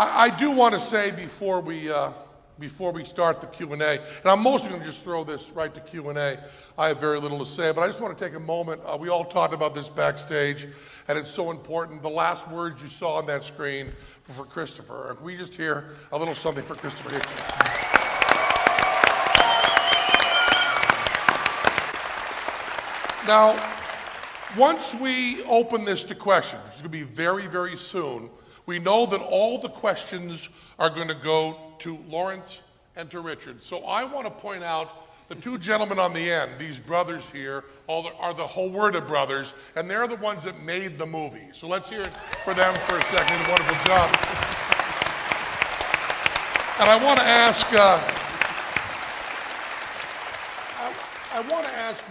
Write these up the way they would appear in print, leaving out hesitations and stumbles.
I do want to say before we start the Q&A, and I'm mostly going to just throw this right to Q&A. I have very little to say, but I just want to take a moment. We all talked about this backstage, and it's so important. The last words you saw on that screen were for Christopher. Can we just hear a little something for Christopher Hitchens? Now, once we open this to questions, which is going to be very, very soon, we know that all the questions are going to go to Lawrence and to Richard. So I want to point out the two gentlemen on the end, these brothers here, are the whole word of brothers, and they're the ones that made the movie. So let's hear it for them for a second. A wonderful job. And I want to ask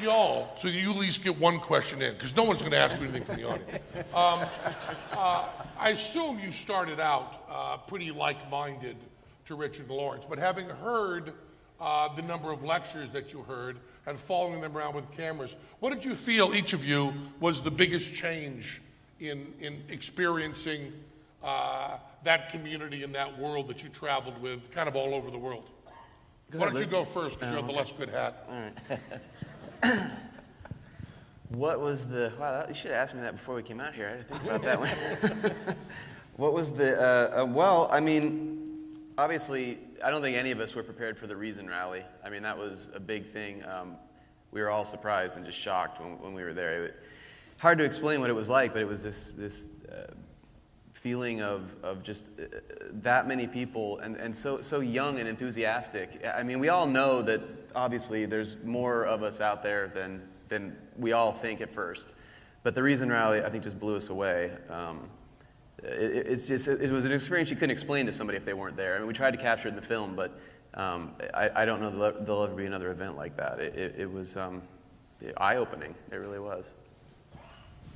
y'all, so you at least get one question in, because no one's going to ask you anything from the audience. I assume you started out pretty like-minded to Richard and Lawrence, but having heard the number of lectures that you heard and following them around with cameras, what did you feel, each of you, was the biggest change in experiencing that community and that world that you traveled with kind of all over the world? Why don't you go first, because you have the less good hat. All right. What was the, wow, you should have asked me that before we came out here. I didn't think about that one. What was the, well, I mean, obviously, I don't think any of us were prepared for the Reason Rally. I mean, that was a big thing. We were all surprised and just shocked when we were there. Hard to explain what it was like, but it was this feeling of just that many people and so young and enthusiastic. I mean, we all know that obviously there's more of us out there than we all think at first. But the Reason Rally, I think, just blew us away. It was an experience you couldn't explain to somebody if they weren't there. I mean, we tried to capture it in the film, but I don't know that there'll ever be another event like that. It was eye-opening. It really was.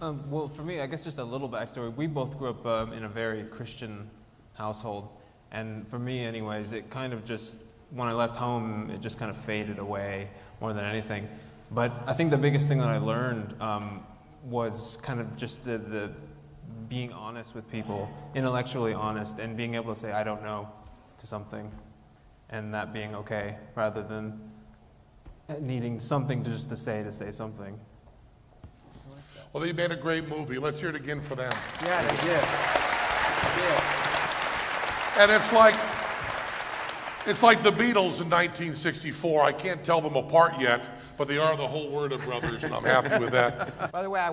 Well, for me, I guess just a little backstory. We both grew up in a very Christian household. And for me, anyways, it kind of just, when I left home, it just kind of faded away more than anything. But I think the biggest thing that I learned was kind of just the being honest with people, intellectually honest, and being able to say, I don't know, to something, and that being okay, rather than needing something just to say something. Well, they made a great movie. Let's hear it again for them. Yeah, they did. And it's like the Beatles in 1964. I can't tell them apart yet, but they are the whole word of brothers, and I'm happy with that. By the way, I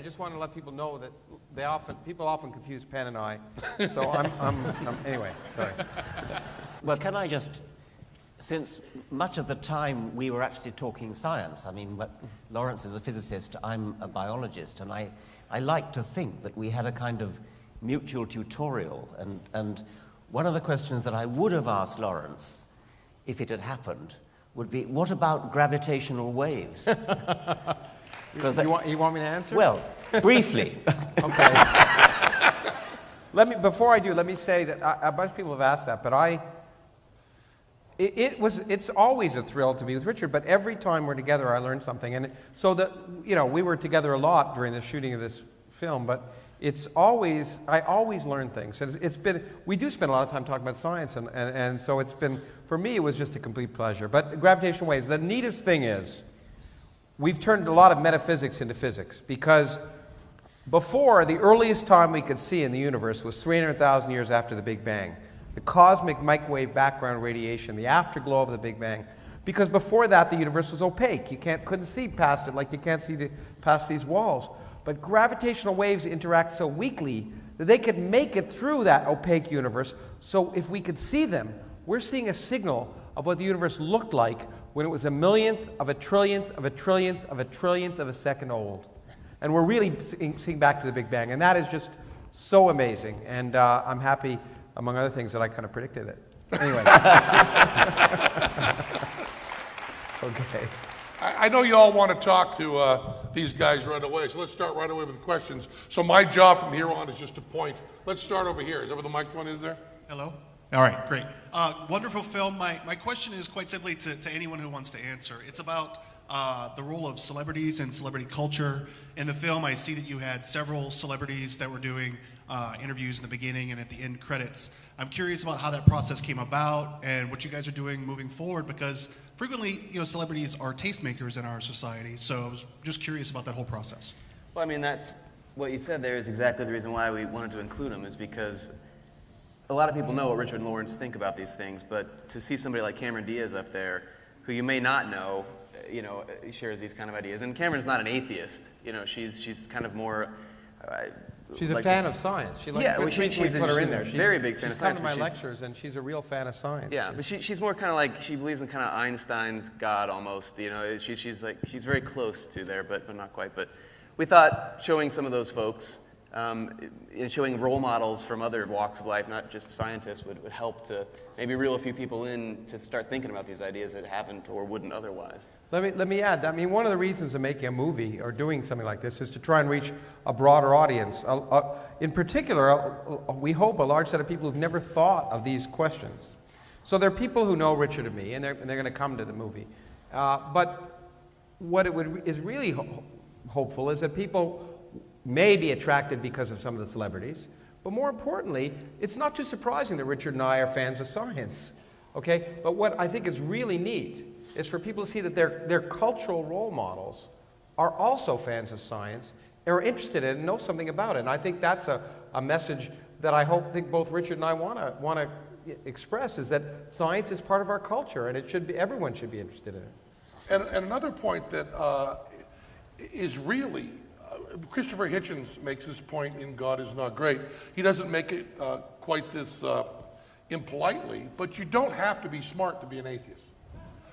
just want to let people know that people often confuse Penn and I. So anyway, sorry. Well, can I just, since much of the time we were actually talking science, I mean, Lawrence is a physicist, I'm a biologist, and I like to think that we had a kind of mutual tutorial, and one of the questions that I would have asked Lawrence, if it had happened, would be, what about gravitational waves? You want me to answer? Well, briefly. Okay. Before I do, let me say that a bunch of people have asked that, but it's always a thrill to be with Richard, but every time we're together, I learn something. And so we were together a lot during the shooting of this film, but I always learn things. And we do spend a lot of time talking about science, and so for me, it was just a complete pleasure. But gravitational waves, the neatest thing is, we've turned a lot of metaphysics into physics, because before, the earliest time we could see in the universe was 300,000 years after the Big Bang. The cosmic microwave background radiation, the afterglow of the Big Bang. Because before that, the universe was opaque. You couldn't see past it like you can't see past these walls. But gravitational waves interact so weakly that they could make it through that opaque universe. So if we could see them, we're seeing a signal of what the universe looked like when it was a millionth of a trillionth of a trillionth of a trillionth of a second old. And we're really seeing back to the Big Bang. And that is just so amazing. And I'm happy, among other things, that I kind of predicted it. Anyway. Okay. I know you all want to talk to these guys right away, so let's start right away with questions. So my job from here on is just to point. Let's start over here. Is that where the microphone is there? Hello? All right, great. Wonderful film. My question is quite simply to anyone who wants to answer. It's about the role of celebrities and celebrity culture. In the film, I see that you had several celebrities that were doing interviews in the beginning and at the end credits. I'm curious about how that process came about and what you guys are doing moving forward, because frequently, celebrities are tastemakers in our society. So I was just curious about that whole process. Well, I mean, that's what you said there is exactly the reason why we wanted to include him, is because a lot of people know what Richard and Lawrence think about these things, but to see somebody like Cameron Diaz up there, who you may not know, shares these kind of ideas. And Cameron's not an atheist. She's kind of more. She's a fan of science. She's a very big fan of science. She's come to my lectures, and she's a real fan of science. Yeah, but she's more kind of like, she believes in kind of Einstein's God almost. She's very close to there, but not quite. But we thought showing some of those folks, showing role models from other walks of life, not just scientists, would help to maybe reel a few people in to start thinking about these ideas that haven't or wouldn't otherwise. Let me add, one of the reasons of making a movie or doing something like this is to try and reach a broader audience. In particular, we hope a large set of people who've never thought of these questions. So there are people who know Richard and me, and they're going to come to the movie. But what is really hopeful is that people may be attracted because of some of the celebrities, but more importantly, it's not too surprising that Richard and I are fans of science, okay? But what I think is really neat is for people to see that their cultural role models are also fans of science, and are interested in it and know something about it. And I think that's a message that I think both Richard and I want to express, is that science is part of our culture, and everyone should be interested in it. And another point that is really, Christopher Hitchens makes this point in God Is Not Great. He doesn't make it quite this impolitely, but you don't have to be smart to be an atheist.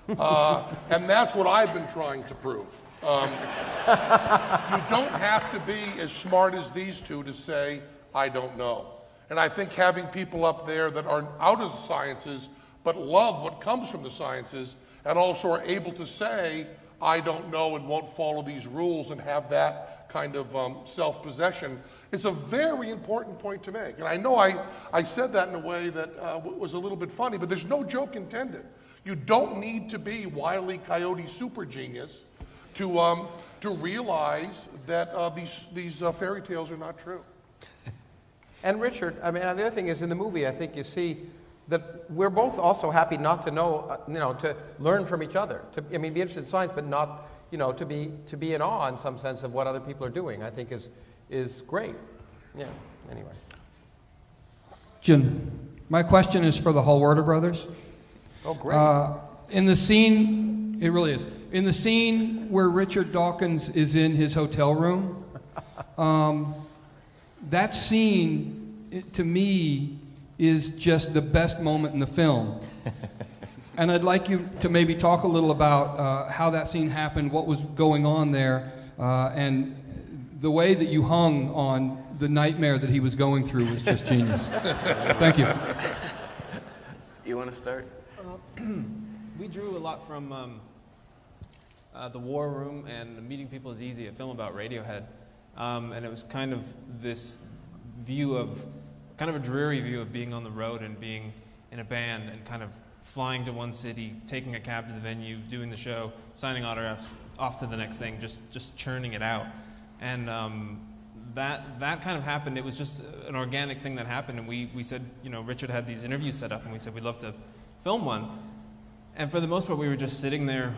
And that's what I've been trying to prove. You don't have to be as smart as these two to say, I don't know. And I think having people up there that are out of the sciences, but love what comes from the sciences, and also are able to say, I don't know and won't follow these rules, and have that kind of self-possession, is a very important point to make. And I know I said that in a way that was a little bit funny, but there's no joke intended. You don't need to be Wile E. Coyote super genius to realize that these fairy tales are not true. And Richard, the other thing is, in the movie, I think you see that we're both also happy not to know, to learn from each other. Be interested in science, but not, to be in awe in some sense of what other people are doing, I think is great. Yeah, anyway. Jim, my question is for the Hallwarder brothers. Oh, great. In the scene, it really is. In the scene where Richard Dawkins is in his hotel room, that scene, to me, is just the best moment in the film. And I'd like you to maybe talk a little about how that scene happened, what was going on there, and the way that you hung on the nightmare that he was going through was just genius. Thank you. You want to start? We drew a lot from The War Room and Meeting People is Easy, a film about Radiohead. And it was kind of this view of, kind of a dreary view of being on the road and being in a band and kind of flying to one city, taking a cab to the venue, doing the show, signing autographs, off to the next thing, just churning it out. And that kind of happened. It was just an organic thing that happened, and we said, Richard had these interviews set up, and we said we'd love to film one. And for the most part, we were just sitting there,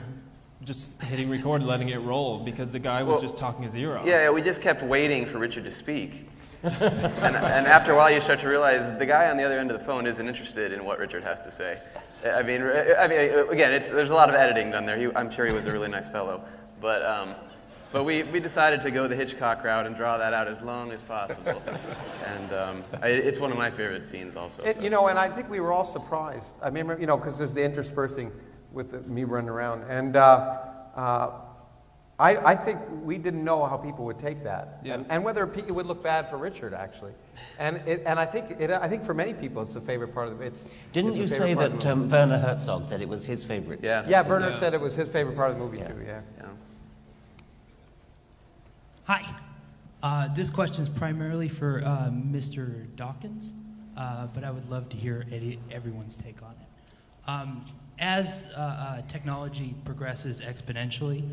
just hitting record, letting it roll, because the guy was just talking his ear off. Yeah, we just kept waiting for Richard to speak. and after a while, you start to realize the guy on the other end of the phone isn't interested in what Richard has to say. Again, there's a lot of editing done there. I'm sure he was a really nice fellow, but we decided to go the Hitchcock route and draw that out as long as possible. And it's one of my favorite scenes also. And I think we were all surprised. I remember, because there's the interspersing with me running around. And I think we didn't know how people would take that, yeah. and whether it would look bad for Richard, actually. And I think for many people it's the favorite part of it. Didn't you say that Werner Herzog said it was his favorite? Yeah, Werner said it was his favorite part of the movie too. Yeah. Hi. This question is primarily for Mr. Dawkins, but I would love to hear everyone's take on it. As technology progresses exponentially,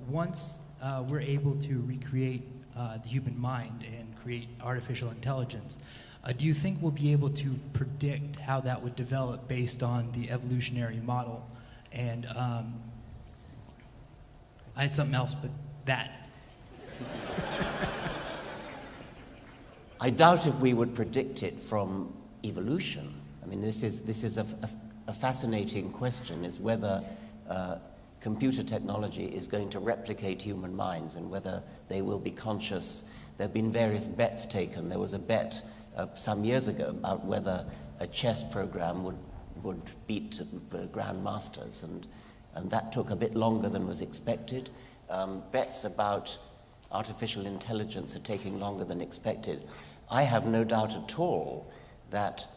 once we're able to recreate the human mind and create artificial intelligence, do you think we'll be able to predict how that would develop based on the evolutionary model? And I had something else, but that. I doubt if we would predict it from evolution. I mean, this is a fascinating question, is whether computer technology is going to replicate human minds and whether they will be conscious. There have been various bets taken. There was a bet some years ago about whether a chess program would beat grandmasters, and that took a bit longer than was expected. Bets about artificial intelligence are taking longer than expected. I have no doubt at all that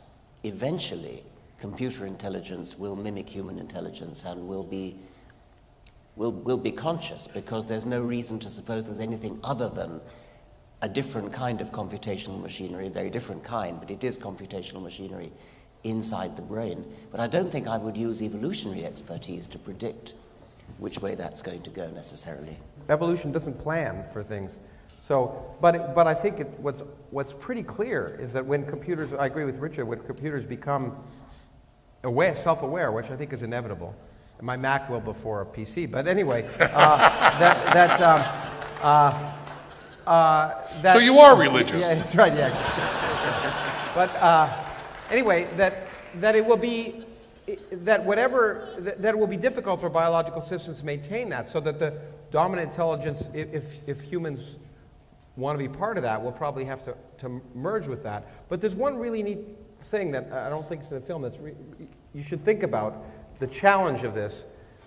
eventually computer intelligence will mimic human intelligence and will be conscious, because there's no reason to suppose there's anything other than a different kind of computational machinery, a very different kind, but it is computational machinery inside the brain. But I don't think I would use evolutionary expertise to predict which way that's going to go necessarily. Evolution doesn't plan for things. So, but I think what's pretty clear is that when computers, I agree with Richard, when computers become aware, self-aware, which I think is inevitable, and my Mac will before a PC, but anyway, So you are religious. Yeah, that's right, yeah. But anyway, that it will be, that it will be difficult for biological systems to maintain that, so that the dominant intelligence, if humans want to be part of that, we'll probably have to merge with that. But there's one really neat thing that I don't think is in the film that's you should think about, the challenge of this,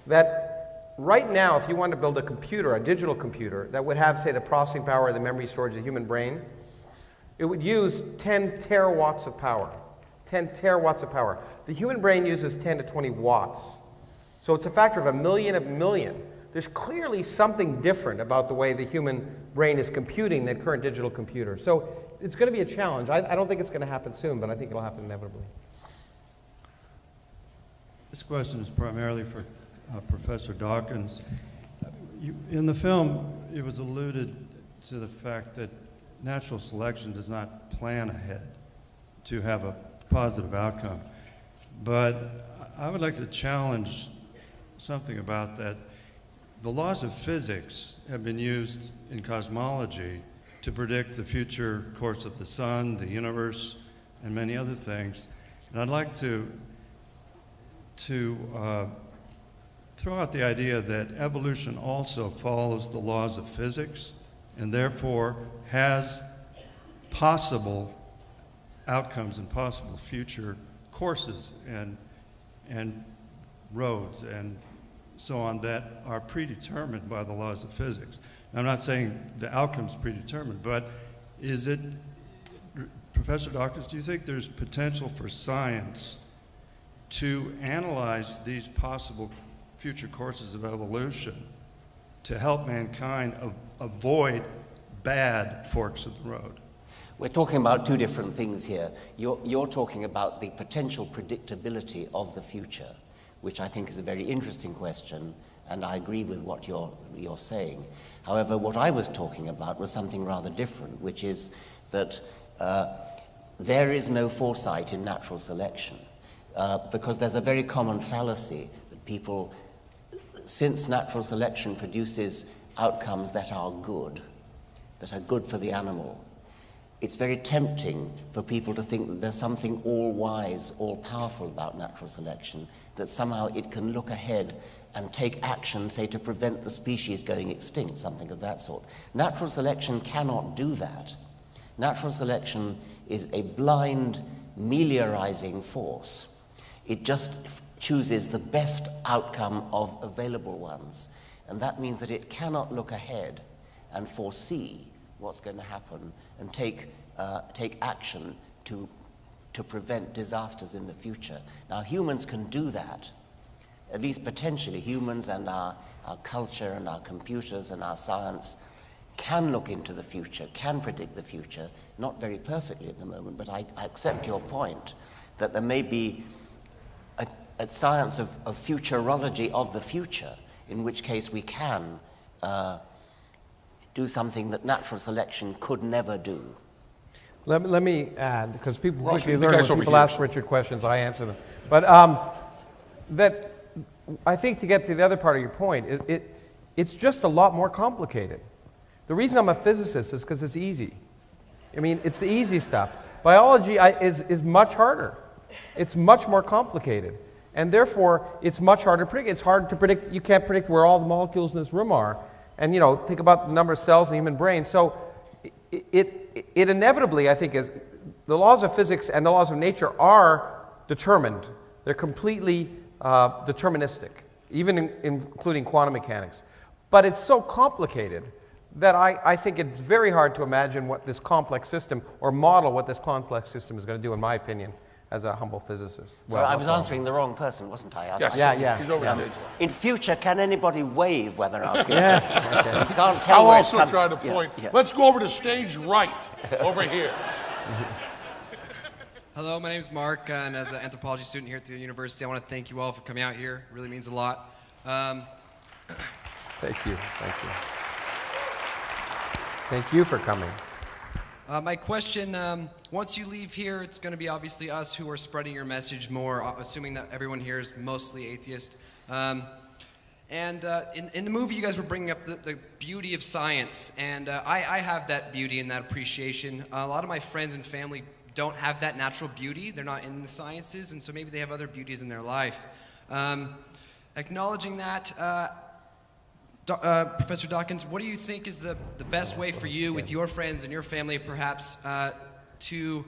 that right now, if you want to build a computer, a digital computer, that would have, say, the processing power or the memory storage of the human brain, it would use 10 terawatts of power. 10 terawatts of power. The human brain uses 10 to 20 watts. So it's a factor of a million. There's clearly something different about the way the human brain is computing than current digital computers. So it's going to be a challenge. I don't think it's going to happen soon, but I think it'll happen inevitably. This question is primarily for Professor Dawkins. In the film, it was alluded to the fact that natural selection does not plan ahead to have a positive outcome. But I would like to challenge something about that. The laws of physics have been used in cosmology to predict the future course of the sun, the universe, and many other things. And I'd like to throw out the idea that evolution also follows the laws of physics and therefore has possible outcomes and possible future courses and roads and so on that are predetermined by the laws of physics. Now, I'm not saying the outcome's predetermined, but is it, Professor Dawkins, do you think there's potential for science to analyze these possible future courses of evolution to help mankind avoid bad forks of the road? We're talking about two different things here. You're talking about the potential predictability of the future, which I think is a very interesting question, and I agree with what you're saying. However, what I was talking about was something rather different, which is that there is no foresight in natural selection, because there's a very common fallacy that people, since natural selection produces outcomes that are good for the animal, it's very tempting for people to think that there's something all-wise, all-powerful about natural selection, that somehow it can look ahead and take action, say, to prevent the species going extinct, something of that sort. Natural selection cannot do that. Natural selection is a blind, meliorizing force. It just chooses the best outcome of available ones. And that means that it cannot look ahead and foresee what's going to happen and take action to prevent disasters in the future. Now, humans can do that, at least potentially. Humans and our culture and our computers and our science can look into the future, can predict the future, not very perfectly at the moment, but I accept your point that there may be a science of futurology of the future, in which case we can do something that natural selection could never do. Let me add, because people Well, quickly the learn guys when over people here. ask Richard questions, I answer them. But that I think to get to the other part of your point, it's just a lot more complicated. The reason I'm a physicist is because it's easy. I mean, it's the easy stuff. Biology is much harder. It's much more complicated. And therefore, it's much harder to predict. It's hard to predict. You can't predict where all the molecules in this room are. And, you know, think about the number of cells in the human brain. So it inevitably, I think, is the laws of physics and the laws of nature are determined. They're completely deterministic, even including quantum mechanics. But it's so complicated that I think it's very hard to imagine what this complex system, or model what this complex system is going to do, in my opinion, as a humble physicist. So I was answering the wrong person, wasn't I? Yes. Yeah. He's overstaged. In future, can anybody wave when they're asking? Yeah. Okay. You can't tell I'll where it's also come- try to point. Let's go over to stage right, over here. Hello, my name is Mark, and as an anthropology student here at the university, I want to thank you all for coming out here. It really means a lot. Thank you. Thank you. Thank you for coming. My question, once you leave here, it's going to be obviously us who are spreading your message more, assuming that everyone here is mostly atheist. In the movie, you guys were bringing up the beauty of science, and I have that beauty and that appreciation. A lot of my friends and family don't have that natural beauty. They're not in the sciences, and so maybe they have other beauties in their life. Acknowledging that, Professor Dawkins, what do you think is the best way for you, with your friends and your family perhaps, to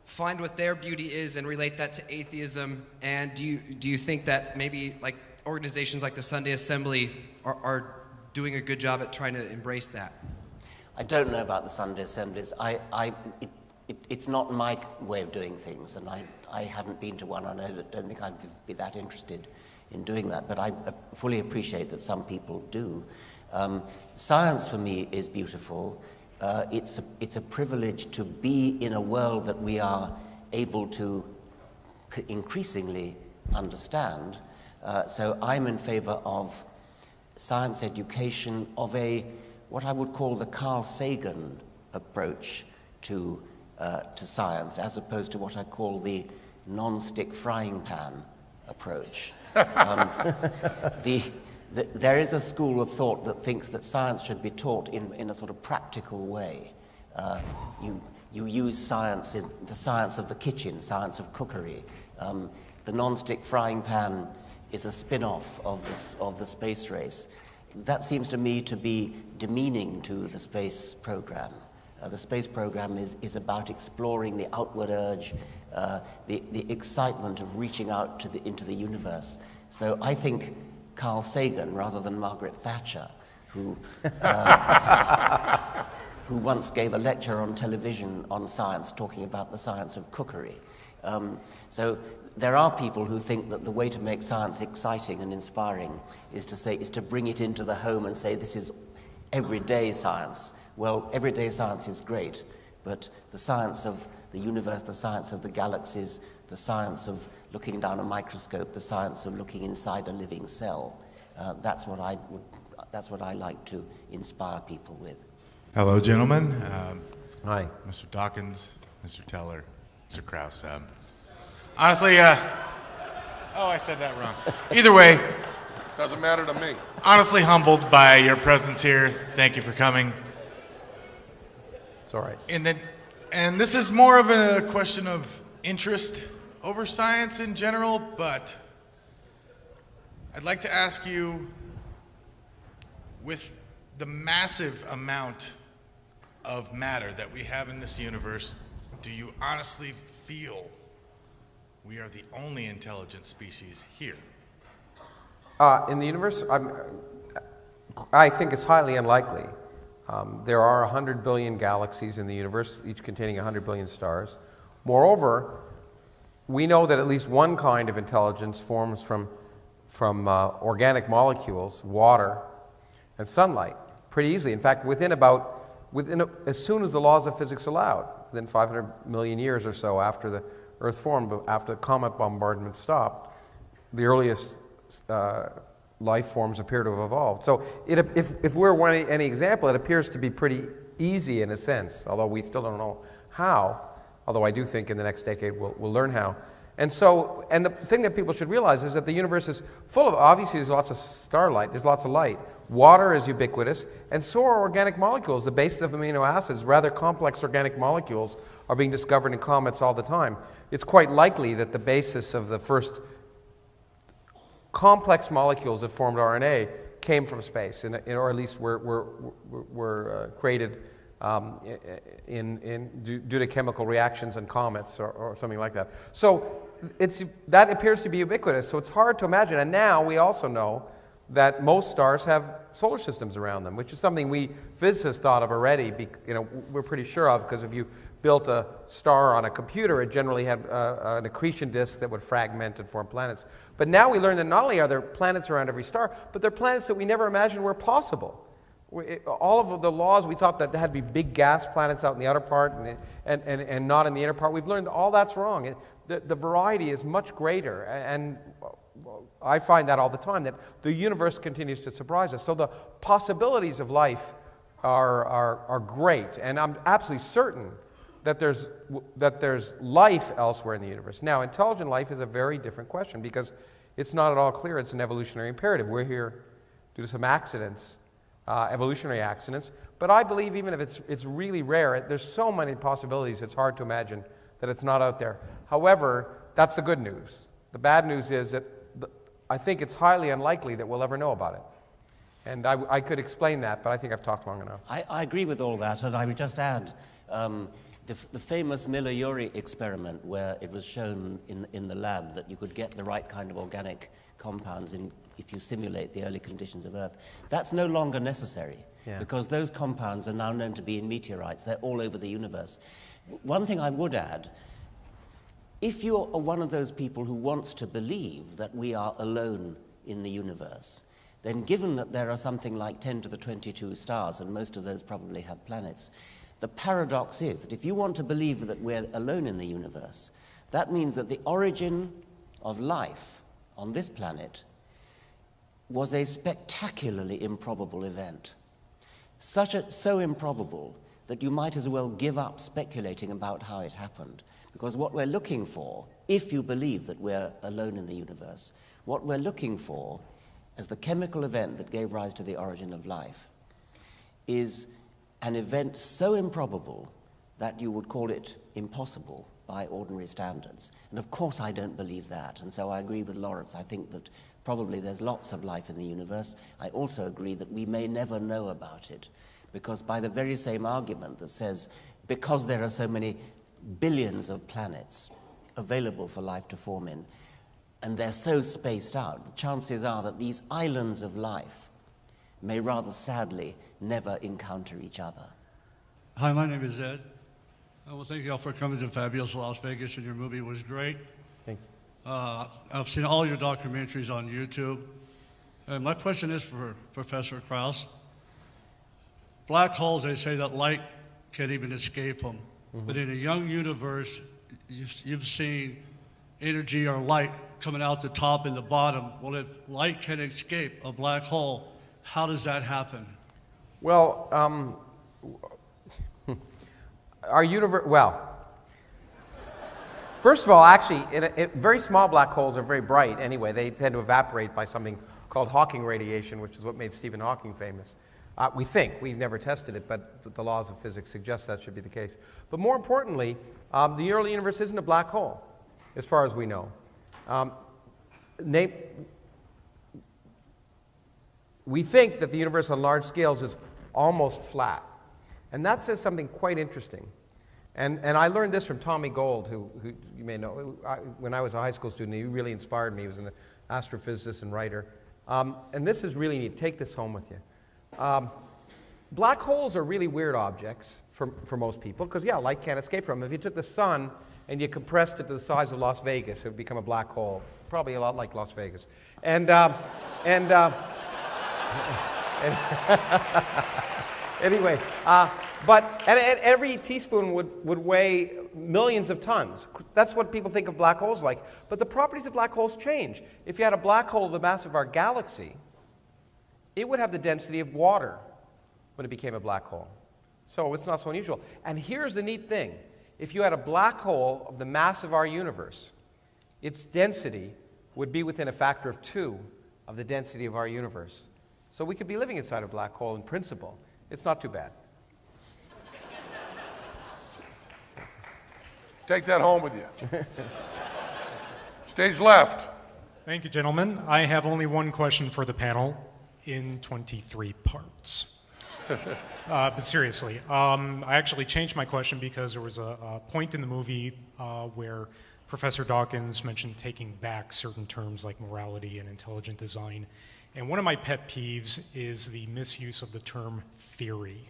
find what their beauty is and relate that to atheism? And do you think that maybe like organizations like the Sunday Assembly are doing a good job at trying to embrace that? I don't know about the Sunday Assemblies. It's not my way of doing things, and I haven't been to one, and I don't think I'd be that interested in doing that, but I fully appreciate that some people do. Science for me is beautiful. It's a privilege to be in a world that we are able to increasingly understand. So I'm in favor of science education of what I would call the Carl Sagan approach to science, as opposed to what I call the non-stick frying pan approach. There is a school of thought that thinks that science should be taught in a sort of practical way. You use science in the science of the kitchen, science of cookery. The non-stick frying pan is a spin-off of the space race. That seems to me to be demeaning to the space program. The space program is about exploring the outward urge, the excitement of reaching out into the universe. So I think Carl Sagan, rather than Margaret Thatcher, who once gave a lecture on television on science, talking about the science of cookery. So there are people who think that the way to make science exciting and inspiring is to bring it into the home and say this is everyday science. Well, everyday science is great, but the science of the universe, the science of the galaxies, the science of looking down a microscope, the science of looking inside a living cell, that's what I like to inspire people with. Hello, gentlemen. Hi. Mr. Dawkins, Mr. Teller, Mr. Krauss. Honestly, I said that wrong. Either way, Doesn't matter to me. honestly humbled by your presence here. Thank you for coming. It's all right. And this is more of a question of interest over science in general, but I'd like to ask you, with the massive amount of matter that we have in this universe, do you honestly feel we are the only intelligent species here? In the universe, I think it's highly unlikely. There are 100 billion galaxies in the universe, each containing 100 billion stars. Moreover, we know that at least one kind of intelligence forms from organic molecules, water, and sunlight, pretty easily. In fact, as soon as the laws of physics allowed, within 500 million years or so after the Earth formed, after the comet bombardment stopped, the earliest life forms appear to have evolved. So if we're any example, it appears to be pretty easy in a sense, although we still don't know how, although I do think in the next decade we'll learn how. And the thing that people should realize is that the universe is full of, obviously there's lots of starlight, there's lots of light. Water is ubiquitous, and so are organic molecules. The basis of amino acids, rather complex organic molecules, are being discovered in comets all the time. It's quite likely that the basis of the first complex molecules that formed RNA came from space, or at least were created due to chemical reactions in comets or something like that. So that appears to be ubiquitous, so it's hard to imagine. And now we also know that most stars have solar systems around them, which is something we physicists thought of already. We're pretty sure of, because if you built a star on a computer, it generally had an accretion disk that would fragment and form planets. But now we learn that not only are there planets around every star, but there are planets that we never imagined were possible. All of the laws, we thought that there had to be big gas planets out in the outer part and not in the inner part. We've learned all that's wrong. The variety is much greater, and I find that all the time, that the universe continues to surprise us. So the possibilities of life are great, and I'm absolutely certain that there's life elsewhere in the universe. Now, intelligent life is a very different question, because it's not at all clear it's an evolutionary imperative. We're here due to some accidents, evolutionary accidents, but I believe even if it's really rare, there's so many possibilities it's hard to imagine that it's not out there. However, that's the good news. The bad news is that I think it's highly unlikely that we'll ever know about it. And I could explain that, but I think I've talked long enough. I agree with all that, and I would just add the famous Miller-Urey experiment, where it was shown in the lab that you could get the right kind of organic compounds if you simulate the early conditions of Earth. That's no longer necessary, because those compounds are now known to be in meteorites. They're all over the universe. One thing I would add, if you're one of those people who wants to believe that we are alone in the universe, then given that there are something like 10 to the 22 stars, and most of those probably have planets, the paradox is that if you want to believe that we're alone in the universe, that means that the origin of life on this planet was a spectacularly improbable event. So improbable that you might as well give up speculating about how it happened. Because what we're looking for, if you believe that we're alone in the universe, what we're looking for as the chemical event that gave rise to the origin of life is an event so improbable that you would call it impossible by ordinary standards. And of course I don't believe that, and so I agree with Lawrence. I think that probably there's lots of life in the universe. I also agree that we may never know about it, because by the very same argument that says, because there are so many billions of planets available for life to form in, and they're so spaced out, the chances are that these islands of life may rather sadly never encounter each other. Hi, my name is Ed. Well, thank you all for coming to fabulous Las Vegas, and your movie was great. Thank you. I've seen all your documentaries on YouTube. My question is for Professor Krauss. Black holes, they say that light can't even escape them. Mm-hmm. But in a young universe, you've seen energy or light coming out the top and the bottom. Well, if light can escape a black hole, how does that happen? Well, our universe, first of all, actually, very small black holes are very bright anyway. They tend to evaporate by something called Hawking radiation, which is what made Stephen Hawking famous. We think. We've never tested it, but the laws of physics suggest that should be the case. But more importantly, the early universe isn't a black hole, as far as we know. We think that the universe on large scales is almost flat. And that says something quite interesting. And I learned this from Tommy Gold, who you may know. When I was a high school student, he really inspired me. He was an astrophysicist and writer. And this is really neat. Take this home with you. Black holes are really weird objects for most people, because, light can't escape from them. If you took the sun and you compressed it to the size of Las Vegas, it would become a black hole, probably a lot like Las Vegas. Anyway, but every teaspoon would weigh millions of tons. That's what people think of black holes like. But the properties of black holes change. If you had a black hole of the mass of our galaxy, it would have the density of water when it became a black hole. So it's not so unusual. And here's the neat thing. If you had a black hole of the mass of our universe, its density would be within a factor of 2 of the density of our universe. So we could be living inside a black hole in principle. It's not too bad. Take that home with you. Stage left. Thank you, gentlemen. I have only one question for the panel in 23 parts. But seriously, I actually changed my question because there was a point in the movie where Professor Dawkins mentioned taking back certain terms like morality and intelligent design. And one of my pet peeves is the misuse of the term theory.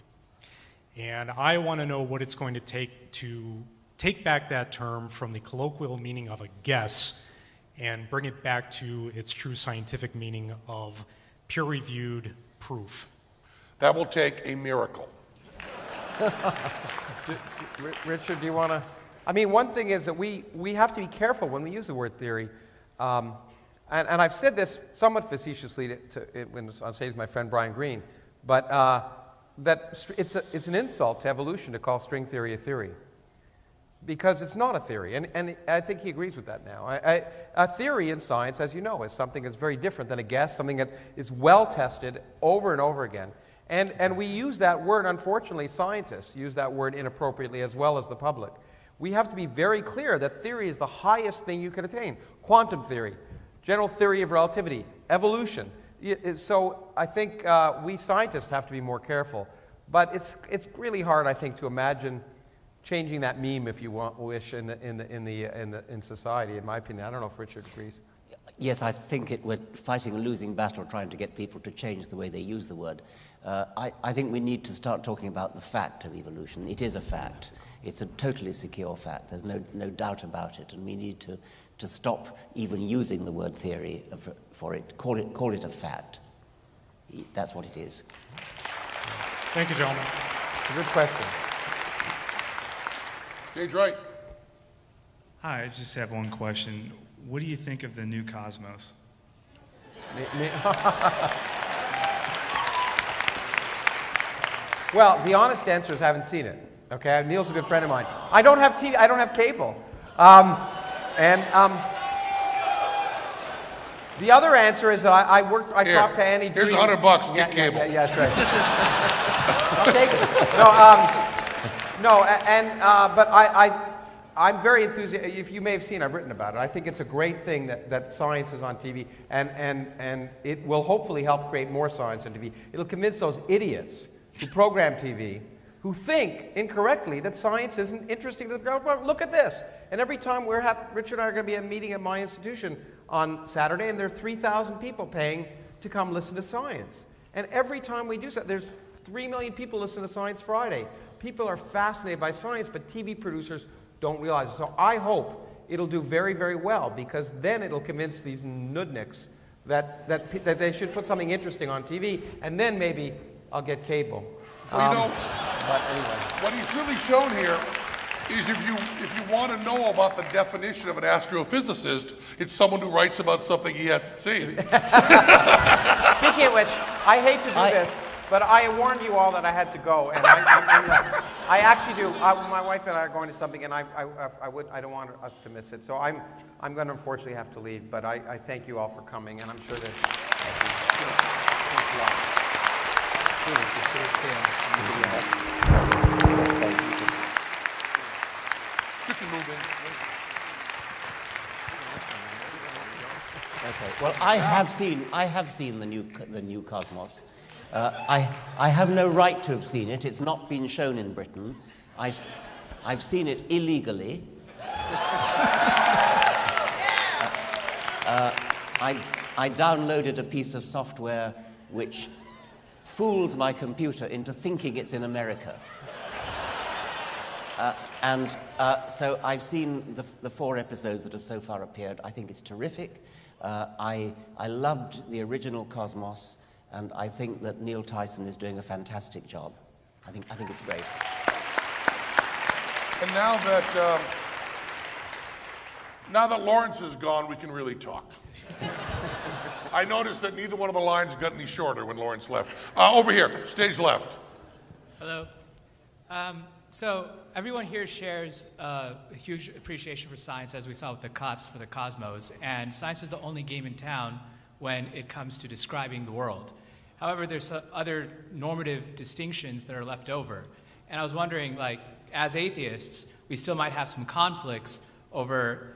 And I want to know what it's going to take back that term from the colloquial meaning of a guess and bring it back to its true scientific meaning of peer-reviewed proof. That will take a miracle. Richard, do you want to? I mean, one thing is that we have to be careful when we use the word theory. And I've said this somewhat facetiously on stage with my friend Brian Greene, but that it's an insult to evolution to call string theory a theory. Because it's not a theory, and I think he agrees with that now. A theory in science, as you know, is something that's very different than a guess, something that is well tested over and over again. And we use that word, unfortunately, scientists use that word inappropriately as well as the public. We have to be very clear that theory is the highest thing you can attain. Quantum theory, general theory of relativity, evolution. So I think we scientists have to be more careful. But it's really hard, I think, to imagine changing that meme, if you wish, in society. In my opinion, I don't know if Richard agrees. Yes, I think we're fighting a losing battle trying to get people to change the way they use the word. I think we need to start talking about the fact of evolution. It is a fact. It's a totally secure fact. There's no doubt about it, and we need to stop even using the word theory for it. Call it a fact. That's what it is. Thank you, gentlemen. Good question. Stage right. Hi, I just have one question. What do you think of the new cosmos? Well, the honest answer is I haven't seen it. Okay, Neil's a good friend of mine. I don't have TV. I don't have cable. The other answer is that I talked to Annie. Here's $100. Get cable. Yeah, that's right. I'll take it. But I'm very enthusiastic. If you may have seen, I've written about it. I think it's a great thing that science is on TV, and it will hopefully help create more science on TV. It'll convince those idiots who program TV, who think incorrectly that science isn't interesting to the look at this. And every time Richard and I are going to be at a meeting at my institution on Saturday, and there are 3,000 people paying to come listen to science. And every time we do so, there's 3 million people listen to Science Friday. People are fascinated by science, but TV producers don't realize it. So I hope it'll do very, very well, because then it'll convince these nudniks that they should put something interesting on TV, and then maybe I'll get cable. Well, but anyway. What he's really shown here is if you want to know about the definition of an astrophysicist, it's someone who writes about something he hasn't seen. Speaking of which, I hate to do this, but I warned you all that I had to go, and I actually do. My wife and I are going to something, and I don't want us to miss it. So I'm going to unfortunately have to leave, but I thank you all for coming, and I'm sure that. Thanks a lot. Okay. Well, I have seen the new Cosmos. I have no right to have seen it. It's not been shown in Britain. I've seen it illegally. I downloaded a piece of software which fools my computer into thinking it's in America. So I've seen the 4 episodes that have so far appeared. I think it's terrific. I loved the original Cosmos, and I think that Neil Tyson is doing a fantastic job. I think it's great. And now that Lawrence is gone, we can really talk. I noticed that neither one of the lines got any shorter when Lawrence left. Over here, stage left. Hello. So everyone here shares a huge appreciation for science, as we saw with the collapse for the cosmos, and science is the only game in town when it comes to describing the world. However, there's other normative distinctions that are left over. And I was wondering, like, as atheists, we still might have some conflicts over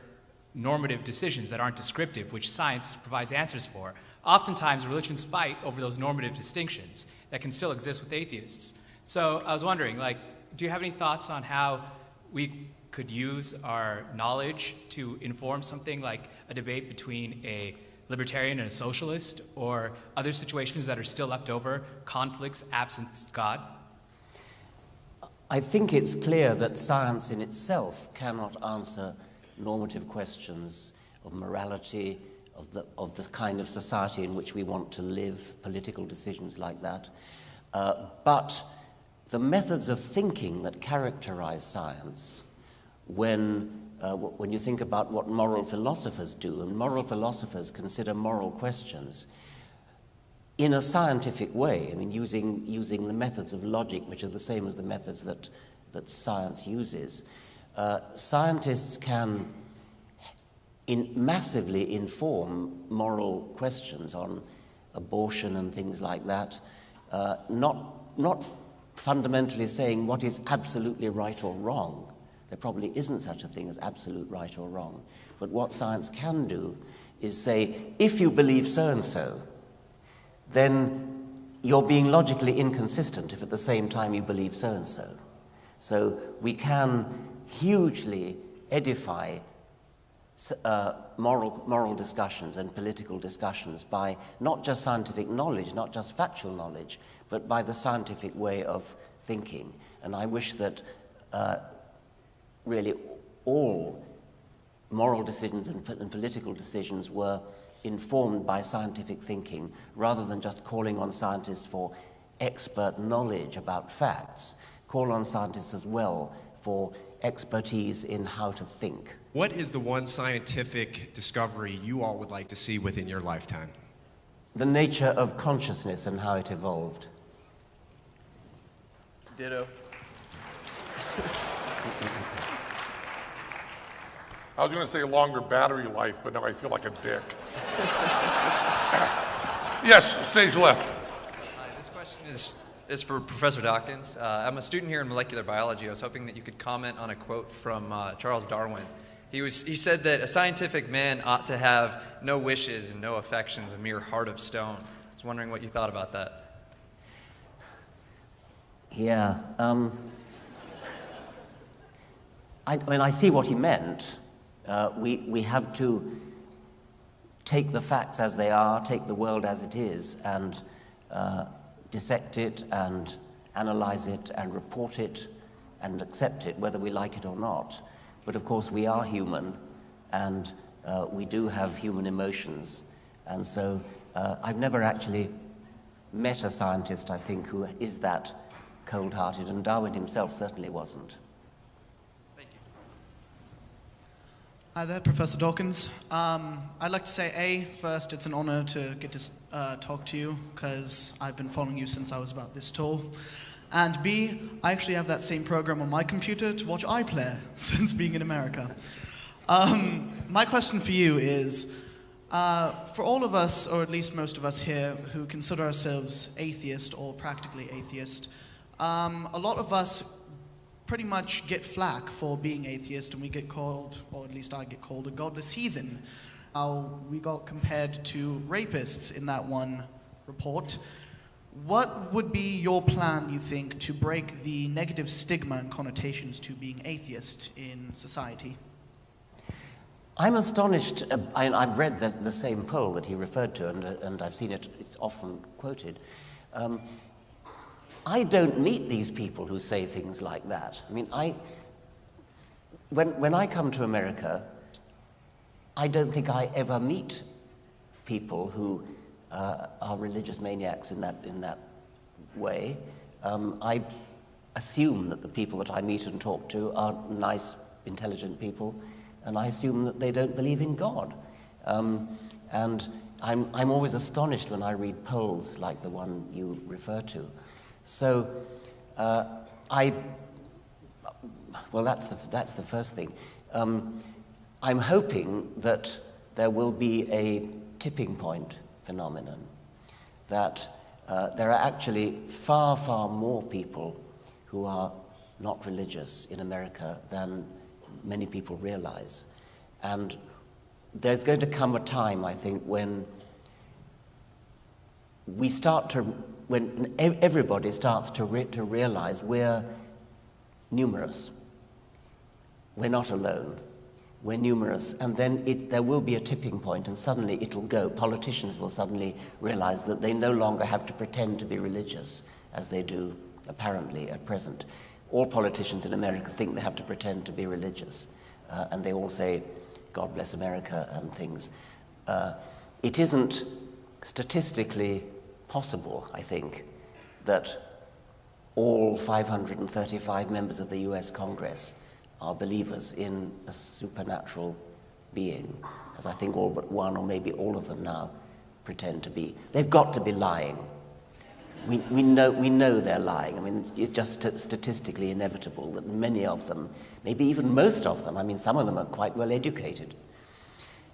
normative decisions that aren't descriptive, which science provides answers for. Oftentimes, religions fight over those normative distinctions that can still exist with atheists. So I was wondering, like, do you have any thoughts on how we could use our knowledge to inform something like a debate between a libertarian and a socialist, or other situations that are still left over, conflicts absent God? I think it's clear that science in itself cannot answer normative questions of morality, of the kind of society in which we want to live, political decisions like that. But the methods of thinking that characterize science, when you think about what moral philosophers do, and moral philosophers consider moral questions in a scientific way, I mean, using the methods of logic, which are the same as the methods that science uses, scientists can massively inform moral questions on abortion and things like that, not fundamentally saying what is absolutely right or wrong. There probably isn't such a thing as absolute right or wrong. But what science can do is say, if you believe so-and-so, then you're being logically inconsistent if at the same time you believe so-and-so. So we can hugely edify moral discussions and political discussions by not just scientific knowledge, not just factual knowledge, but by the scientific way of thinking. And I wish that really all moral decisions and political decisions were informed by scientific thinking, rather than just calling on scientists for expert knowledge about facts. Call on scientists as well for expertise in how to think. What is the one scientific discovery you all would like to see within your lifetime? The nature of consciousness and how it evolved. Ditto. I was going to say longer battery life, but now I feel like a dick. Yes, stage left. This question is for Professor Dawkins. I'm a student here in molecular biology. I was hoping that you could comment on a quote from Charles Darwin. He said that a scientific man ought to have no wishes and no affections, a mere heart of stone. I was wondering what you thought about that. Yeah. I mean, I see what he meant. We have to take the facts as they are, take the world as it is, and dissect it and analyze it and report it and accept it, whether we like it or not. But of course, we are human, and we do have human emotions. And so I've never actually met a scientist, I think, who is that cold-hearted, and Darwin himself certainly wasn't. Hi there, Professor Dawkins. I'd like to say, first, it's an honor to get to talk to you, because I've been following you since I was about this tall. And B, I actually have that same program on my computer to watch iPlayer since being in America. My question for you is, for all of us, or at least most of us here, who consider ourselves atheist or practically atheist, a lot of us pretty much get flack for being atheist, and we get called, or at least I get called, a godless heathen. We got compared to rapists in that one report. What would be your plan, you think, to break the negative stigma and connotations to being atheist in society? I'm astonished. I've read the same poll that he referred to, and I've seen it, it's often quoted. I don't meet these people who say things like that. I mean, when I come to America, I don't think I ever meet people who are religious maniacs in that way. I assume that the people that I meet and talk to are nice, intelligent people, and I assume that they don't believe in God. And I'm always astonished when I read polls like the one you refer to. So well, that's the first thing. I'm hoping that there will be a tipping point phenomenon, that there are actually far, far more people who are not religious in America than many people realize. And there's going to come a time, I think, when when everybody starts to realize we're numerous. We're not alone. We're numerous. And then there will be a tipping point, and suddenly it'll go. Politicians will suddenly realize that they no longer have to pretend to be religious, as they do, apparently, at present. All politicians in America think they have to pretend to be religious. And they all say, God bless America, and things. It isn't statistically possible, I think, that all 535 members of the US Congress are believers in a supernatural being, as I think all but one or maybe all of them now pretend to be. They've got to be lying. We know they're lying. I mean, it's just statistically inevitable that many of them, maybe even most of them, I mean, some of them are quite well educated.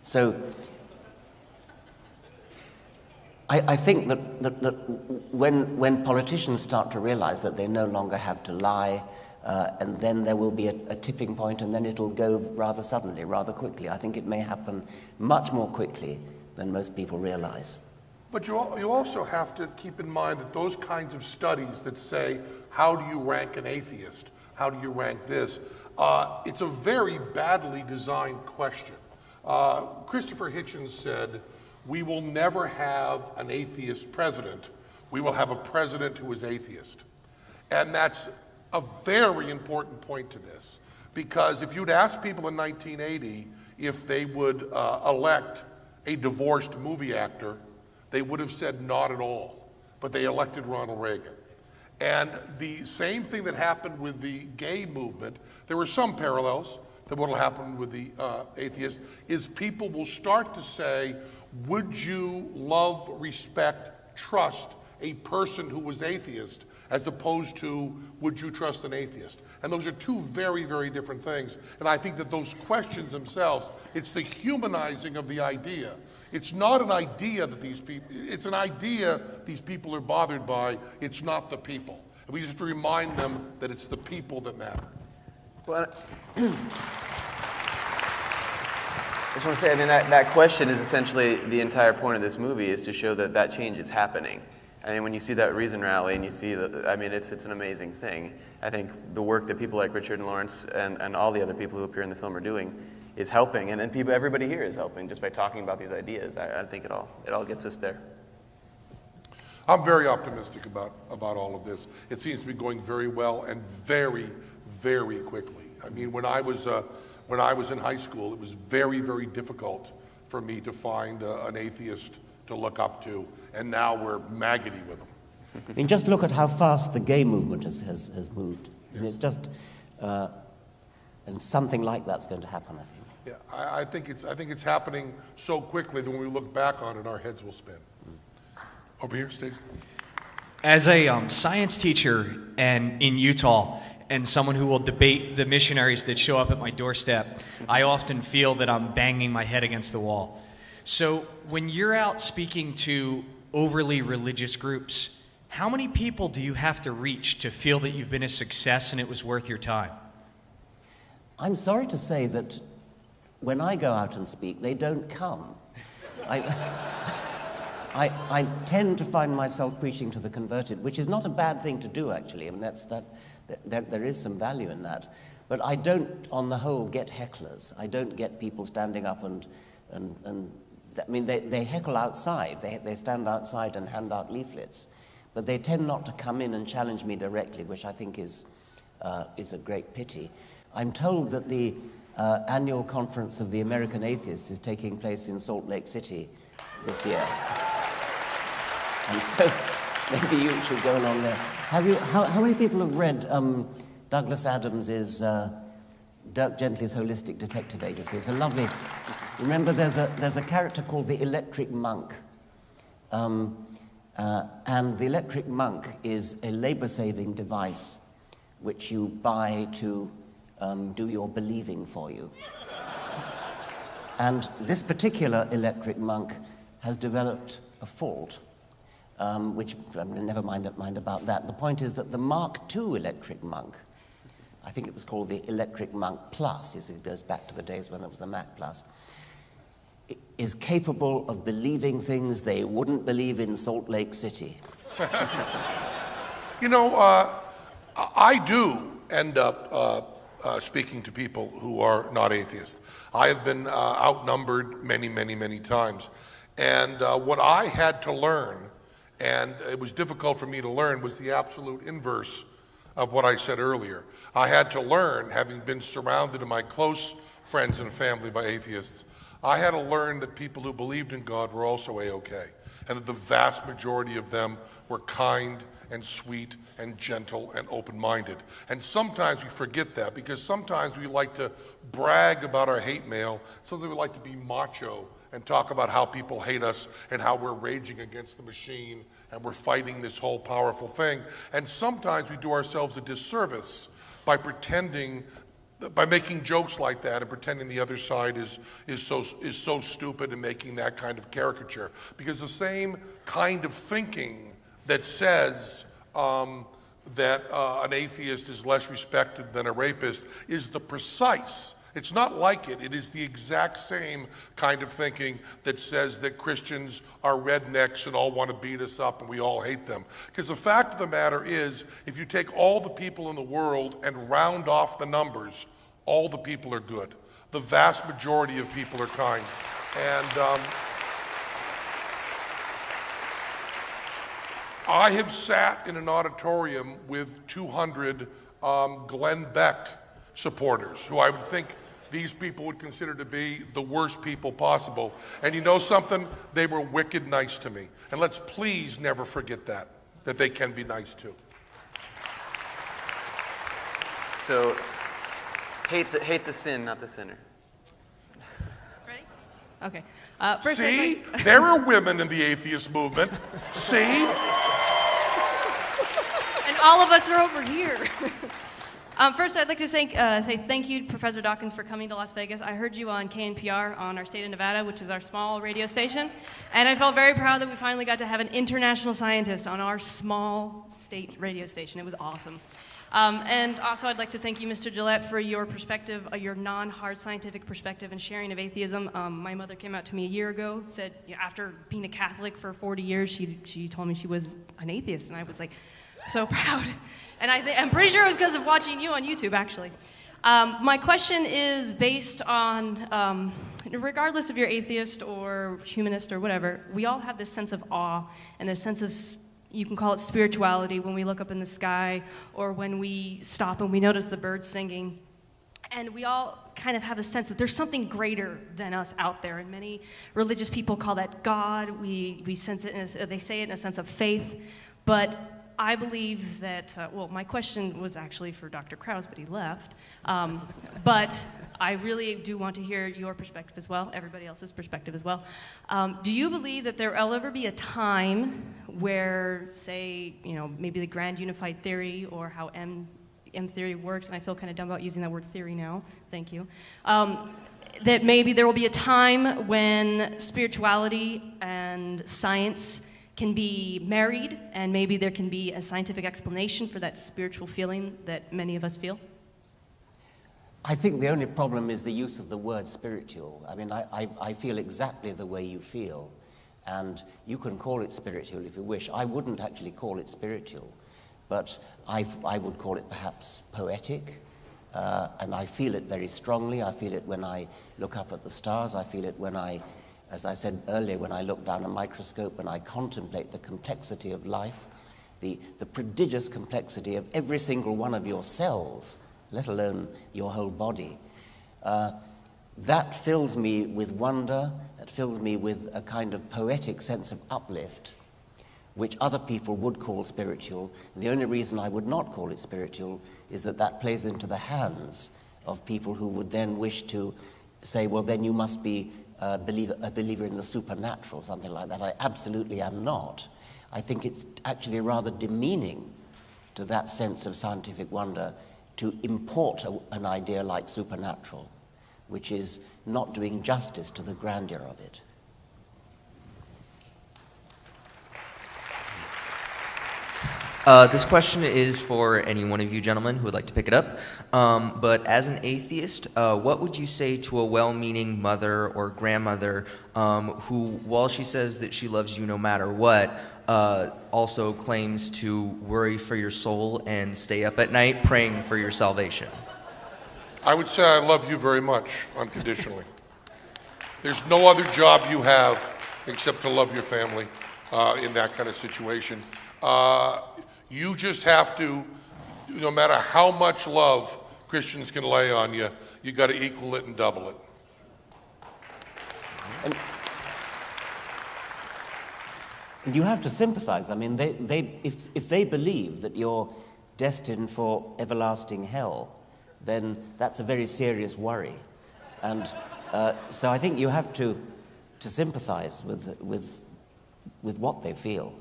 So I think that when politicians start to realize that they no longer have to lie, and then there will be a tipping point, and then it'll go rather suddenly, rather quickly. I think it may happen much more quickly than most people realize. But you also have to keep in mind that those kinds of studies that say, how do you rank an atheist? How do you rank this? It's a very badly designed question. Christopher Hitchens said, we will never have an atheist president. We will have a president who is atheist. And that's a very important point to this, because if you'd asked people in 1980 if they would elect a divorced movie actor, they would have said not at all, but they elected Ronald Reagan. And the same thing that happened with the gay movement, there were some parallels that what will happen with the atheists, is people will start to say, would you love, respect, trust a person who was atheist, as opposed to would you trust an atheist? And those are two very, very different things. And I think that those questions themselves, it's the humanizing of the idea. It's not an idea that these people, it's an idea these people are bothered by. It's not the people. And we just have to remind them that it's the people that matter. Well, I just want to say, I mean, that question is essentially the entire point of this movie, is to show that that change is happening. I mean, when you see that Reason Rally and you see that, I mean, it's an amazing thing. I think the work that people like Richard and Lawrence and all the other people who appear in the film are doing is helping, and everybody here is helping just by talking about these ideas. I think it all gets us there. I'm very optimistic about all of this. It seems to be going very well and very, very quickly. I mean, when I was in high school, it was very, very difficult for me to find an atheist to look up to, and now we're maggoty with them. I mean, just look at how fast the gay movement has moved. I mean, it's just, and something like that's going to happen, I think. Yeah, I think it's happening so quickly that when we look back on it, our heads will spin. Over here, Stacey. As a science teacher and in Utah, and someone who will debate the missionaries that show up at my doorstep, I often feel that I'm banging my head against the wall. So when you're out speaking to overly religious groups, how many people do you have to reach to feel that you've been a success and it was worth your time? I'm sorry to say that when I go out and speak, they don't come. I tend to find myself preaching to the converted, which is not a bad thing to do, actually. I mean, there is some value in that. But I don't, on the whole, get hecklers. I don't get people standing up and I mean, they heckle outside. They stand outside and hand out leaflets. But they tend not to come in and challenge me directly, which I think is a great pity. I'm told that the annual conference of the American Atheists is taking place in Salt Lake City this year. And so maybe you should go along there. How many people have read Douglas Adams's Dirk Gently's Holistic Detective Agency. It's a lovely... Remember, there's a character called the Electric Monk. And the Electric Monk is a labor-saving device which you buy to do your believing for you. And this particular Electric Monk has developed a fault, which, never mind about that. The point is that the Mark II Electric Monk, I think it was called the Electric Monk Plus, it goes back to the days when it was the Mac Plus, is capable of believing things they wouldn't believe in Salt Lake City. You know, I do end up speaking to people who are not atheists. I have been outnumbered many, many, many times. And what I had to learn, and it was difficult for me to learn, was the absolute inverse of what I said earlier. I had to learn, having been surrounded in my close friends and family by atheists, I had to learn that people who believed in God were also A-OK, and that the vast majority of them were kind and sweet and gentle and open-minded. And sometimes we forget that, because sometimes we like to brag about our hate mail. Sometimes we like to be macho and talk about how people hate us and how we're raging against the machine and we're fighting this whole powerful thing. And sometimes we do ourselves a disservice by pretending, by making jokes like that and pretending the other side is so stupid and making that kind of caricature. Because the same kind of thinking that says that an atheist is less respected than a rapist is the precise, it's not like it is the exact same kind of thinking that says that Christians are rednecks and all want to beat us up and we all hate them. Because the fact of the matter is, if you take all the people in the world and round off the numbers, all the people are good. The vast majority of people are kind. And I have sat in an auditorium with 200 Glenn Beck supporters, who I would think these people would consider to be the worst people possible. And you know something? They were wicked nice to me. And let's please never forget that they can be nice too. So, hate the sin, not the sinner. Ready? Okay. First, see? There are women in the atheist movement. See? And all of us are over here. First, I'd like to say thank you, Professor Dawkins, for coming to Las Vegas. I heard you on KNPR on our state of Nevada, which is our small radio station, and I felt very proud that we finally got to have an international scientist on our small state radio station. It was awesome. And also, I'd like to thank you, Mr. Jillette, for your perspective, your non-hard scientific perspective and sharing of atheism. My mother came out to me a year ago, said after being a Catholic for 40 years, she told me she was an atheist, and I was like, so proud. And I'm pretty sure it was because of watching you on YouTube, actually. My question is based on, regardless if you're atheist or humanist or whatever, we all have this sense of awe and this sense of, you can call it spirituality, when we look up in the sky or when we stop and we notice the birds singing. And we all kind of have a sense that there's something greater than us out there. And many religious people call that God. We sense it, they say it in a sense of faith. But I believe that, well, my question was actually for Dr. Krauss, but he left. But I really do want to hear your perspective as well, everybody else's perspective as well. Do you believe that there will ever be a time where, say, maybe the grand unified theory or how M theory works, and I feel kind of dumb about using that word theory now, thank you, that maybe there will be a time when spirituality and science can be married, and maybe there can be a scientific explanation for that spiritual feeling that many of us feel? I think the only problem is the use of the word spiritual. I mean, I feel exactly the way you feel, and you can call it spiritual if you wish. I wouldn't actually call it spiritual, but I would call it perhaps poetic, and I feel it very strongly. I feel it when I look up at the stars. I feel it when as I said earlier, when I look down a microscope and I contemplate the complexity of life, the prodigious complexity of every single one of your cells, let alone your whole body, that fills me with wonder, that fills me with a kind of poetic sense of uplift, which other people would call spiritual. And the only reason I would not call it spiritual is that plays into the hands of people who would then wish to say, well, then you must be a believer in the supernatural, something like that. I absolutely am not. I think it's actually rather demeaning to that sense of scientific wonder to import an idea like supernatural, which is not doing justice to the grandeur of it. This question is for any one of you gentlemen who would like to pick it up. But as an atheist, what would you say to a well-meaning mother or grandmother who, while she says that she loves you no matter what, also claims to worry for your soul and stay up at night praying for your salvation? I would say I love you very much, unconditionally. There's no other job you have except to love your family in that kind of situation. You just have to, no matter how much love Christians can lay on you, you got to equal it and double it. And you have to sympathize. I mean, if they believe that you're destined for everlasting hell, then that's a very serious worry. And so I think you have to sympathize with what they feel.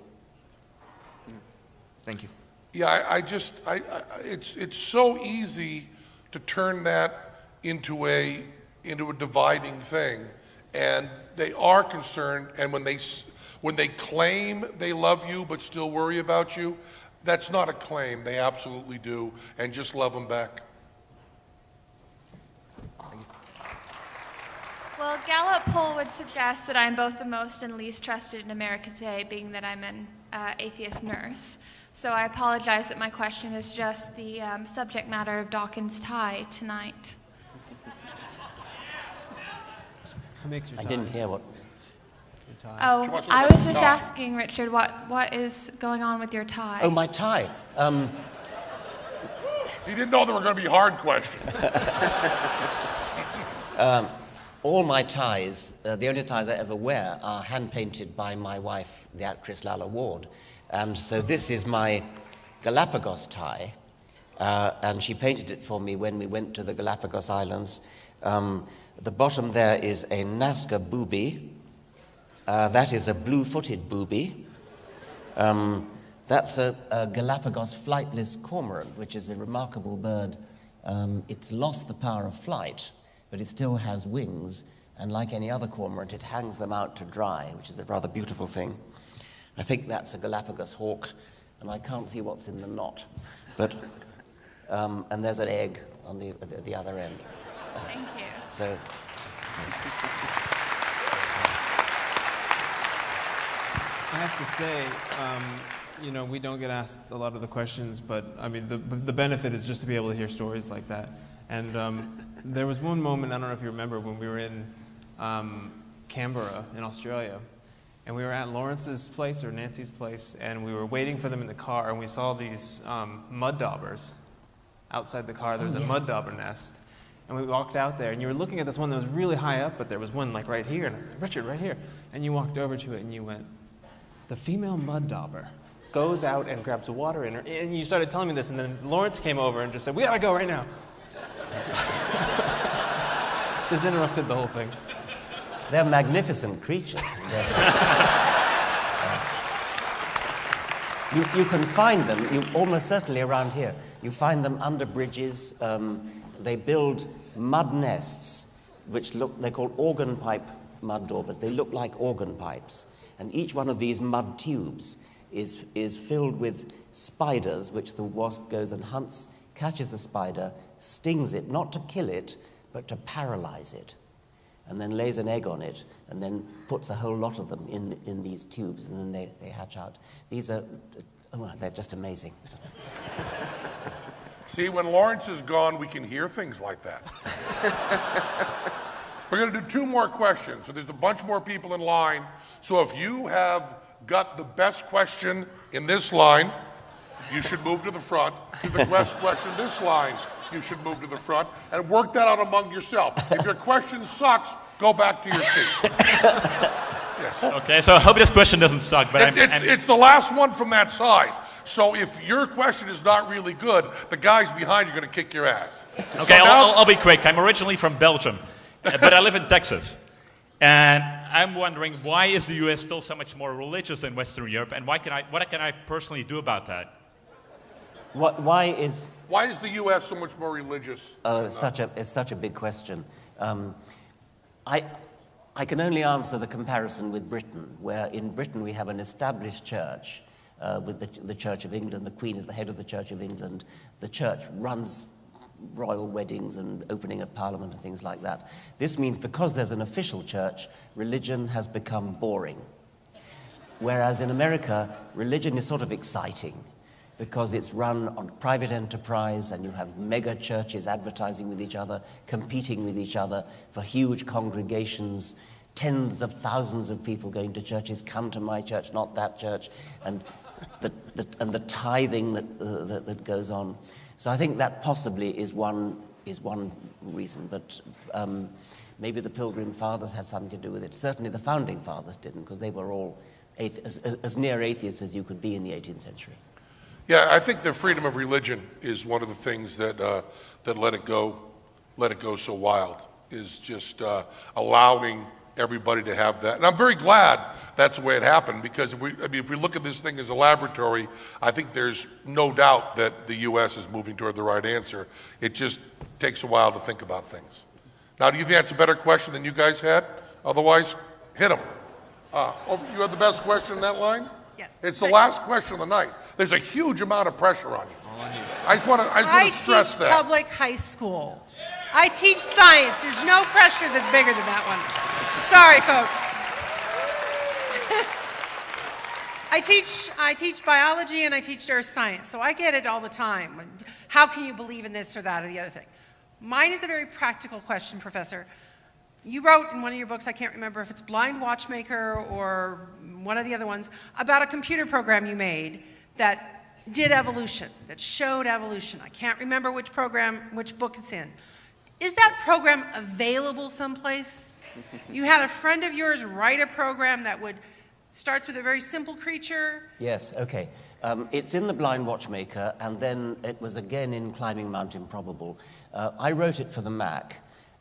Thank you. Yeah, it's so easy to turn that into a dividing thing, and they are concerned. And when they claim they love you but still worry about you, that's not a claim. They absolutely do, and just love them back. Well, Gallup poll would suggest that I'm both the most and least trusted in America today, being that I'm an atheist nurse. So I apologize that my question is just the subject matter of Dawkins' tie tonight. Who makes your I didn't ties? hear what. Your tie. Oh, I was just asking, Richard, what is going on with your tie? Oh, my tie. You didn't know there were going to be hard questions. All my ties, the only ties I ever wear, are hand-painted by my wife, the actress Lalla Ward. And so this is my Galapagos tie, and she painted it for me when we went to the Galapagos Islands. At the bottom there is a Nazca booby. That is a blue-footed booby. That's a Galapagos flightless cormorant, which is a remarkable bird. It's lost the power of flight, but it still has wings, and like any other cormorant, it hangs them out to dry, which is a rather beautiful thing. I think that's a Galapagos hawk, and I can't see what's in the knot. But, and there's an egg on the other end. Thank you. So. I have to say, we don't get asked a lot of the questions, but I mean, the benefit is just to be able to hear stories like that. And there was one moment, I don't know if you remember, when we were in Canberra in Australia, and we were at Lawrence's place or Nancy's place, and we were waiting for them in the car, and we saw these mud daubers outside the car. There was a mud dauber nest. And we walked out there, and you were looking at this one that was really high up, but there was one like right here, and I was like, Richard, right here. And you walked over to it, and you went, the female mud dauber goes out and grabs water in her, and you started telling me this, and then Lawrence came over and just said, we gotta go right now. Just interrupted the whole thing. They're magnificent creatures. You can find them, almost certainly around here. You find them under bridges. They build mud nests, which they're called organ pipe mud daubers. They look like organ pipes. And each one of these mud tubes is filled with spiders, which the wasp goes and hunts, catches the spider, stings it, not to kill it, but to paralyze it, and then lays an egg on it, and then puts a whole lot of them in these tubes, and then they hatch out. These are, they're just amazing. See, when Lawrence is gone, we can hear things like that. We're going to do 2 more questions, so there's a bunch more people in line. So if you have got the best question in this line, you should move to the front. If the best question in this line, you should move to the front, and work that out among yourself. If your question sucks, go back to your seat. Yes. Okay, so I hope this question doesn't suck, but it's the last one from that side. So if your question is not really good, the guys behind you are going to kick your ass. Okay, So now- I'll be quick. I'm originally from Belgium, but I live in Texas. And I'm wondering, why is the US still so much more religious than Western Europe, and what can I personally do about that? Why is the U.S. so much more religious? It's such a big question. I can only answer the comparison with Britain, where in Britain we have an established church with the Church of England. The Queen is the head of the Church of England. The church runs royal weddings and opening of Parliament and things like that. This means because there's an official church, religion has become boring. Whereas in America, religion is sort of exciting, because it's run on private enterprise and you have mega churches advertising with each other, competing with each other for huge congregations, tens of thousands of people going to churches, come to my church, not that church, and the tithing that goes on. So I think that possibly is one reason, but maybe the Pilgrim Fathers had something to do with it. Certainly the Founding Fathers didn't, because they were all as near atheists as you could be in the 18th century. Yeah, I think the freedom of religion is one of the things that let it go so wild, is just allowing everybody to have that. And I'm very glad that's the way it happened, because if we look at this thing as a laboratory, I think there's no doubt that the U.S. is moving toward the right answer. It just takes a while to think about things. Now, do you think that's a better question than you guys had? Otherwise, hit them. You had the best question in that line? Yes. It's the last question of the night. There's a huge amount of pressure on you. I just want to stress teach that. Public high school. I teach science. There's no pressure that's bigger than that one. Sorry, folks. I teach biology and I teach earth science, so I get it all the time. How can you believe in this or that or the other thing? Mine is a very practical question, Professor. You wrote in one of your books, I can't remember if it's Blind Watchmaker or one of the other ones, about a computer program you made that did evolution, that showed evolution. I can't remember which book it's in. Is that program available someplace? You had a friend of yours write a program that starts with a very simple creature. Yes, okay. It's in The Blind Watchmaker, and then it was again in Climbing Mount Improbable. I wrote it for the Mac,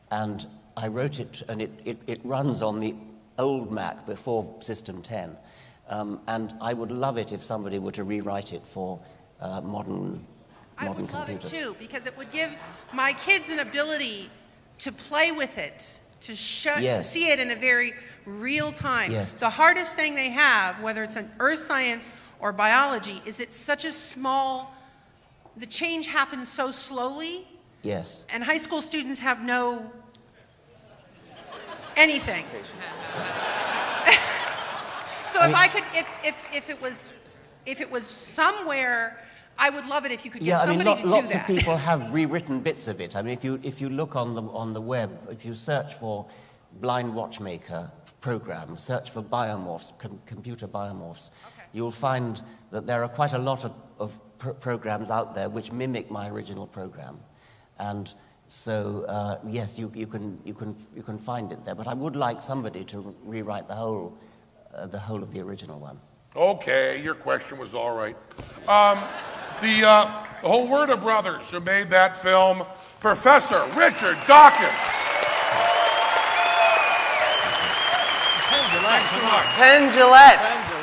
and I wrote it, and it runs on the old Mac before System 10. And I would love it if somebody were to rewrite it for modern I would love computers. it too, because it would give my kids an ability to play with it, to Yes. see it in a very real time. Yes. The hardest thing they have, whether it's an earth science or biology, is it's such a the change happens so slowly, Yes. and high school students have no anything. So if it was somewhere, I would love it if you could get somebody to do that. Lots of people have rewritten bits of it. I mean, if you look on the web, if you search for Blind Watchmaker program, search for biomorphs, computer biomorphs, you'll find that there are quite a lot of programs out there which mimic my original program, and so yes, you can find it there. But I would like somebody to rewrite the whole of the original one. Okay, your question was all right. The whole Werder brothers who made that film, Professor Richard Dawkins. Penn, Jillette.